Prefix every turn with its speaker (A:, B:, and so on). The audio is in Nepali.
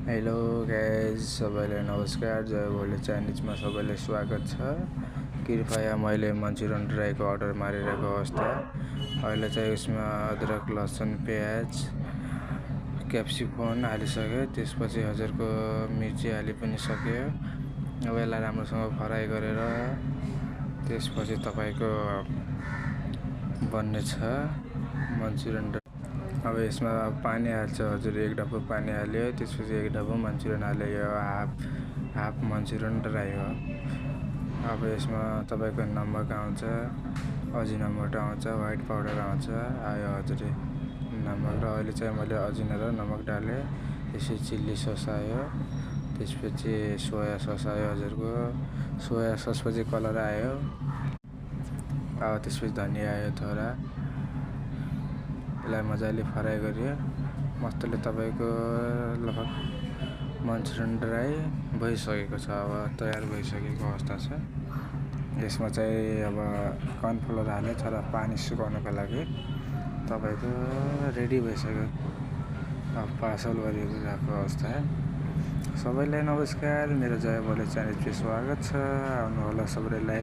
A: हेलो गाइज, सबैलाई नमस्कार। जय भोले चाइनिजमा सबैलाई स्वागत छ। कृपया मैले मन्चुरियन ड्राईको अर्डर मारिरहेको अवस्था। अहिले चाहिँ यसमा अदरक, लसुन, प्याज, क्याप्सिकम हालिसक्यो। त्यसपछि हजुरको मिर्ची हालि पनि सक्यो। अब यसलाई राम्रोसँग फ्राई गरेर त्यसपछि तपाईको बन्ने छ मन्चुरियन। अब यसमा पानी हाल्छ हजुर, एक डब्बा पानी हाल्यो। त्यसपछि एक डब्बा मन्चुरियन हाल्यो। यो हाफ मन्चुरियन ड्राई हो। अब यसमा तपाईको नमक आउँछ, अजिनामोटो आउँछ, व्हाइट पाउडर आउँछ। आयो हजुर नमक, र अहिले चाहिँ मैले अजिना र नमक डाले। त्यसपछि चिल्ली सस आयो, त्यसपछि सोया सस आयो हजुरको। सोया ससपछि कलर आयो। अब त्यसपछि धनिया आयो थोडा। यसलाई मजाले फ्राई गरियो। मस्तले तपाईको लगभग मन्चुरियन ड्राई भइसकेको छ। अब तयार भइसकेको अवस्था छ। यसमा चाहिँ अब कर्नफ्लोर हाल्यो थोडा पानी सुकाउनको लागि। तपाईको रेडी भइसक्यो। अब पार्सल गरिरहेको अवस्था। सबैलाई नमस्कार, मेरो जय भोले चाइनिजमा स्वागत छ। आउनु होला सबैलाई।